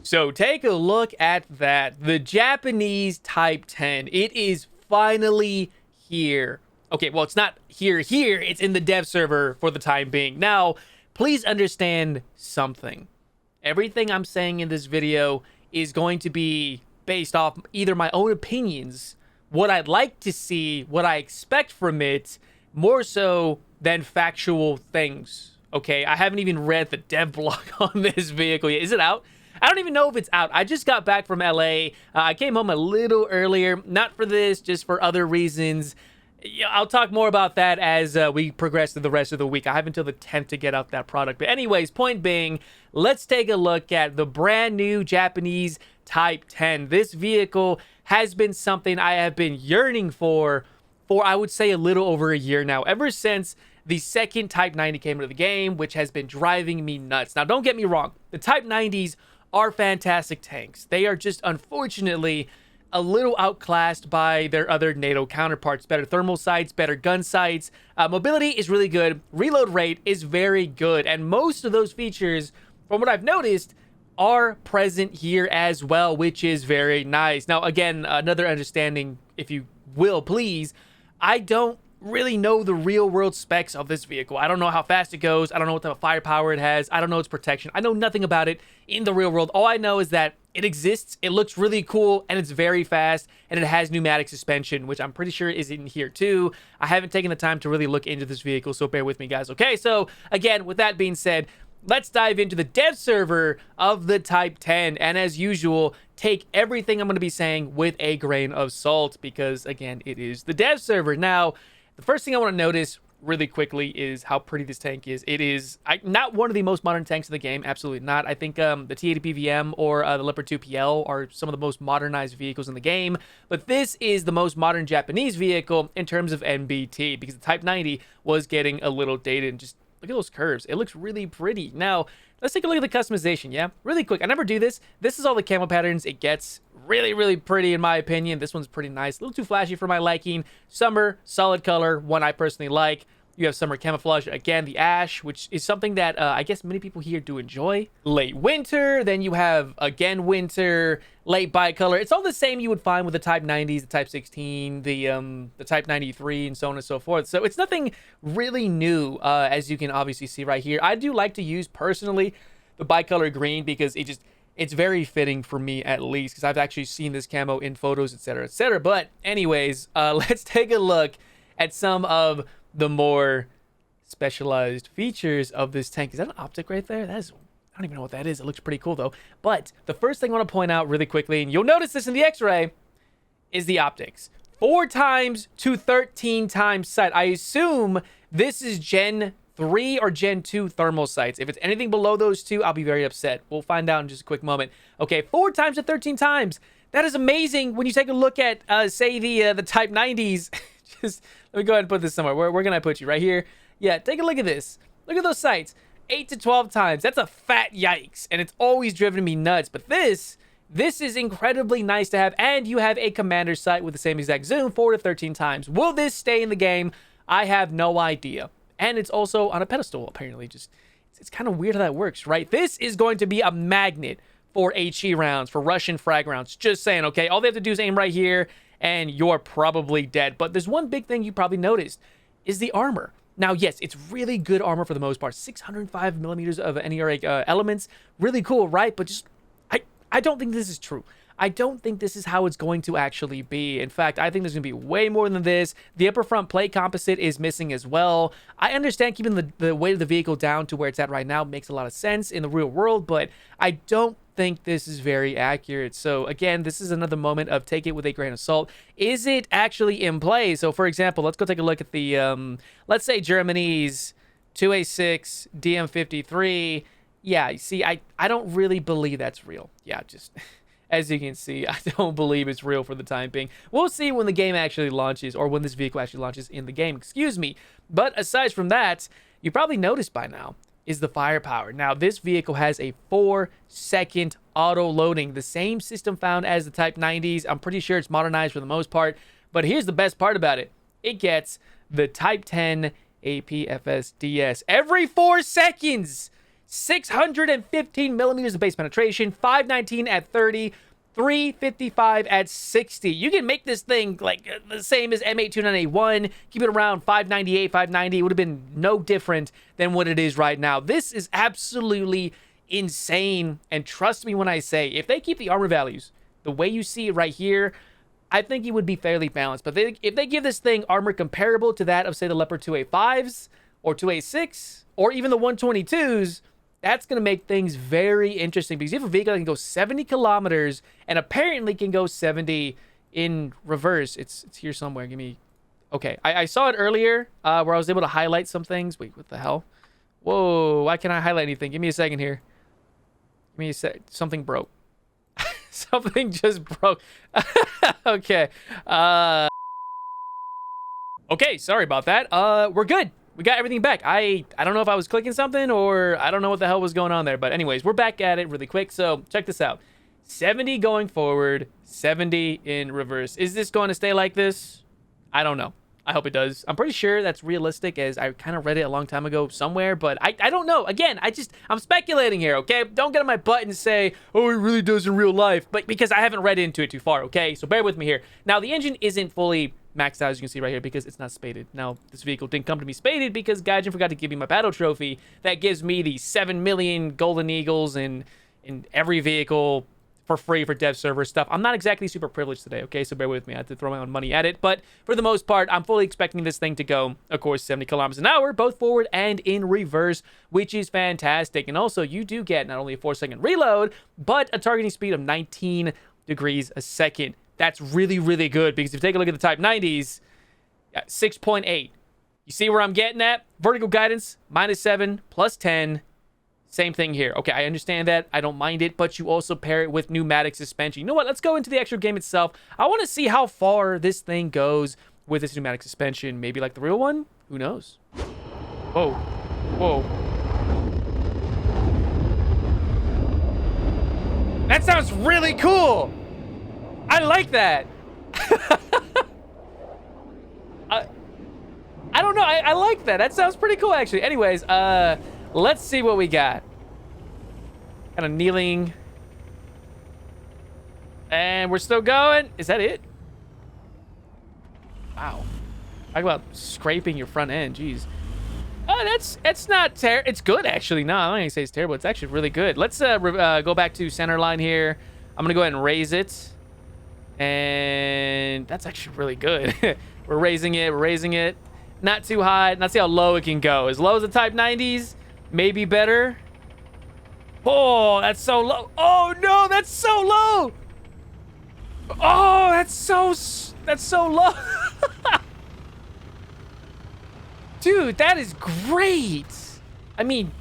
So take a look at that. The Japanese Type 10. It is finally here. Okay, well, it's not here. It's in the dev server for the time being. Now, please understand something. Everything I'm saying in this video is going to be based off either my own opinions, what I'd like to see, what I expect from it, more so than factual things. Okay, I haven't even read the dev blog on this vehicle yet. Is it out? I don't even know if it's out. I just got back from LA. I came home a little earlier, not for this, just for other reasons. Yeah, I'll talk more about that as we progress through the rest of the week. I have until the 10th to get out that product. But anyways, point being, let's take a look at the brand new Japanese Type 10. This vehicle has been something I have been yearning for I would say a little over a year now, ever since the second Type 90 came into the game, which has been driving me nuts. Now, don't get me wrong. The Type 90s are fantastic tanks. They are just, unfortunately, a little outclassed by their other NATO counterparts. Better thermal sights, better gun sights. Mobility is really good. Reload rate is very good. And most of those features, from what I've noticed, are present here as well, which is very nice. Now, again, another understanding, if you will, please, I don't really know the real world specs of this vehicle. I don't know how fast it goes. I don't know what type of firepower it has. I don't know its protection. I know nothing about it in the real world. All I know is that it exists, it looks really cool, and it's very fast, and it has pneumatic suspension, which I'm pretty sure is in here too. I haven't taken the time to really look into this vehicle, so bear with me, guys. Okay, so again, with that being said, let's dive into the dev server of the Type 10, and as usual, take everything I'm going to be saying with a grain of salt, because again, it is the dev server. Now, the first thing I want to notice really quickly is how pretty this tank is. It is not one of the most modern tanks in the game, absolutely not. I think the T80 PVM or the Leopard 2 PL are some of the most modernized vehicles in the game, but this is the most modern Japanese vehicle in terms of NBT, because the Type 90 was getting a little dated. And just look at those curves. It looks really pretty. Now, let's take a look at the customization, yeah? Really quick. I never do this. This is all the camo patterns it gets. Really, really pretty in my opinion. This one's pretty nice. A little too flashy for my liking. Summer, solid color, one I personally like. You have summer camouflage, again, the ash, which is something that I guess many people here do enjoy. Late winter, then you have, again, winter, late bicolor. It's all the same you would find with the Type 90s, the Type 16, the Type 93, and so on and so forth. So it's nothing really new, as you can obviously see right here. I do like to use, personally, the bicolor green because it's very fitting for me, at least, because I've actually seen this camo in photos, etc., etc. But anyways, let's take a look at some of the more specialized features of this tank. Is that an optic right there? That is, I don't even know what that is. It looks pretty cool though. But the first thing I want to point out really quickly, and you'll notice this in the X-ray, is the optics. 4 times to 13 times sight. I assume this is Gen 3 or Gen 2 thermal sights. If it's anything below those two, I'll be very upset. We'll find out in just a quick moment. Okay, 4 times to 13 times. That is amazing when you take a look at, say, the Type 90s. Just let me go ahead and put this somewhere. Where can I put you? Right here? Yeah, take a look at this. Look at those sights. 8 to 12 times. That's a fat yikes. And it's always driven me nuts. But this is incredibly nice to have. And you have a commander sight with the same exact zoom, 4 to 13 times. Will this stay in the game? I have no idea. And it's also on a pedestal, apparently. Just it's kind of weird how that works, right? This is going to be a magnet for HE rounds, for Russian frag rounds. Just saying, okay? All they have to do is aim right here, and you're probably dead. But there's one big thing you probably noticed, is the armor. Now, yes, it's really good armor for the most part. 605 millimeters of NERA elements. Really cool, right? But just, I don't think this is true. I don't think this is how it's going to actually be. In fact, I think there's going to be way more than this. The upper front plate composite is missing as well. I understand keeping the weight of the vehicle down to where it's at right now makes a lot of sense in the real world, but I don't think this is very accurate. So again, this is another moment of take it with a grain of salt. Is it actually in play? So for example, let's go take a look at the, let's say Germany's 2A6 DM53. Yeah, you see, I don't really believe that's real. Yeah, just... As you can see, I don't believe it's real for the time being. We'll see when the game actually launches, or when this vehicle actually launches in the game, excuse me. But aside from that, you probably noticed by now, is the firepower. Now, this vehicle has a 4-second auto loading, the same system found as the Type 90s. I'm pretty sure it's modernized for the most part. But here's the best part about it. It gets the Type 10 APFS DS every 4 seconds. 615 millimeters of base penetration, 519 at 30, 355 at 60. You can make this thing like the same as M829A1, keep it around 598, 590. It would have been no different than what it is right now. This is absolutely insane. And trust me when I say, if they keep the armor values the way you see it right here, I think it would be fairly balanced. But if they give this thing armor comparable to that of, say, the Leopard 2A5s or 2A6 or even the 122s, that's going to make things very interesting, because you have a vehicle that can go 70 kilometers and apparently can go 70 in reverse. It's here somewhere. Give me... Okay, I saw it earlier where I was able to highlight some things. Wait, what the hell? Whoa, why can't I highlight anything? Give me a second here. Give me a sec. Something broke. Something just broke. Okay. Okay, sorry about that. We're good. We got everything back. I don't know if I was clicking something or I don't know what the hell was going on there. But anyways, we're back at it really quick. So check this out. 70 going forward, 70 in reverse. Is this going to stay like this? I don't know. I hope it does. I'm pretty sure that's realistic, as I kind of read it a long time ago somewhere, but I don't know. Again, I'm speculating here, okay? Don't get on my butt and say, oh, it really does in real life, but because I haven't read into it too far, okay? So bear with me here. Now, the engine isn't fully maxed out, as you can see right here, because it's not spaded. Now, this vehicle didn't come to me spaded because Gaijin forgot to give me my battle trophy. That gives me the 7 million golden eagles in every vehicle for free for dev server stuff. I'm not exactly super privileged today, okay? So bear with me. I had to throw my own money at it. But for the most part, I'm fully expecting this thing to go, of course, 70 kilometers an hour, both forward and in reverse, which is fantastic. And also, you do get not only a 4-second reload, but a targeting speed of 19 degrees a second. That's really, really good, because if you take a look at the Type 90s, 6.8. You see where I'm getting at? Vertical guidance, -7, +10. Same thing here. Okay, I understand that. I don't mind it, but you also pair it with pneumatic suspension. You know what? Let's go into the actual game itself. I want to see how far this thing goes with this pneumatic suspension. Maybe like the real one? Who knows? Whoa. Whoa. That sounds really cool. I like that. I don't know. I like that. That sounds pretty cool, actually. Anyways, let's see what we got. Kind of kneeling. And we're still going. Is that it? Wow. Talk about scraping your front end. Jeez. Oh, that's not terrible. It's good, actually. No, I'm not going to say it's terrible. It's actually really good. Let's go back to center line here. I'm going to go ahead and raise it. And that's actually really good. We're raising it. We're raising it. Not too high. Let's see how low it can go. As low as the Type 90s. Maybe better. Oh, that's so low. Oh, no, that's so low. Oh, that's so low. Dude, that is great. I mean,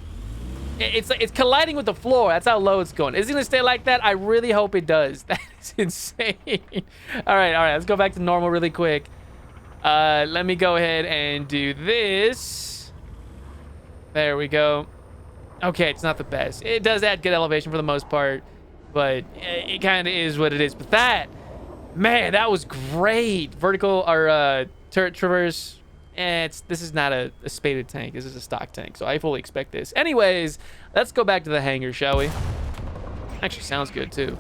it's colliding with the floor. That's how low it's going. Is it going to stay like that? I really hope it does. That is insane. All right. Let's go back to normal really quick. Let me go ahead and do this. There we go. Okay, it's not the best. It does add good elevation for the most part, but it kind of is what it is. But that, man, that was great. Vertical or turret traverse. This is not a spaded tank. This is a stock tank, so I fully expect this. Anyways, let's go back to the hangar, shall we? Actually, sounds good too.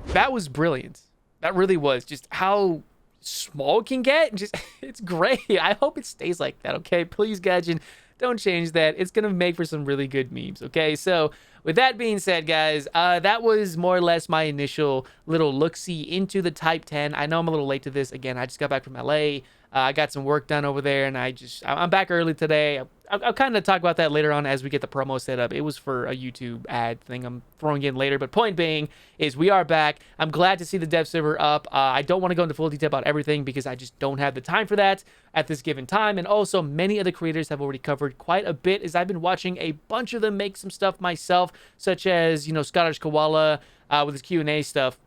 That was brilliant. That really was. Just how small it can get. Just it's great. I hope it stays like that. Okay, please, Gaijin. Don't change that. It's going to make for some really good memes, okay? So, with that being said, guys, that was more or less my initial little look-see into the Type 10. I know I'm a little late to this. Again, I just got back from LA. I got some work done over there, and I'm back early today. I'll kind of talk about that later on as we get the promo set up. It was for a YouTube ad thing I'm throwing in later. But point being is we are back. I'm glad to see the dev server up. I don't want to go into full detail about everything because I just don't have the time for that at this given time. And also, many of the creators have already covered quite a bit as I've been watching a bunch of them make some stuff myself, such as, Scottish Koala with his Q&A stuff.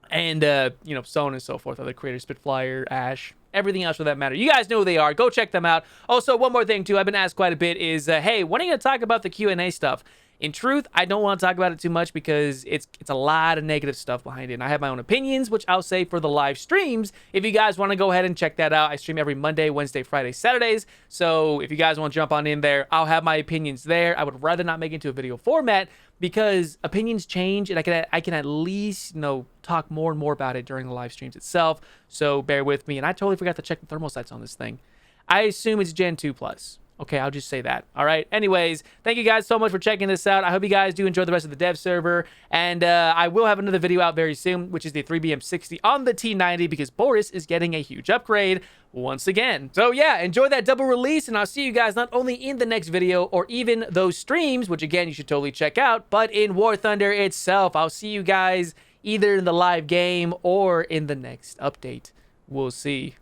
And, so on and so forth. Other creators, Spitfire, Ash, everything else for that matter. You guys know who they are. Go check them out. Also, one more thing, too, I've been asked quite a bit is, hey, when are you going to talk about the Q&A stuff? In truth, I don't want to talk about it too much because it's a lot of negative stuff behind it. And I have my own opinions, which I'll say for the live streams. If you guys want to go ahead and check that out, I stream every Monday, Wednesday, Friday, Saturdays. So if you guys want to jump on in there, I'll have my opinions there. I would rather not make it into a video format because opinions change, and I can at least, talk more and more about it during the live streams itself. So bear with me. And I totally forgot to check the thermal sights on this thing. I assume it's Gen 2 Plus. Okay, I'll just say that. All right. Anyways, thank you guys so much for checking this out. I hope you guys do enjoy the rest of the dev server. And I will have another video out very soon, which is the 3BM60 on the T90 because Boris is getting a huge upgrade once again. So yeah, enjoy that double release, and I'll see you guys not only in the next video or even those streams, which again, you should totally check out, but in War Thunder itself. I'll see you guys either in the live game or in the next update. We'll see.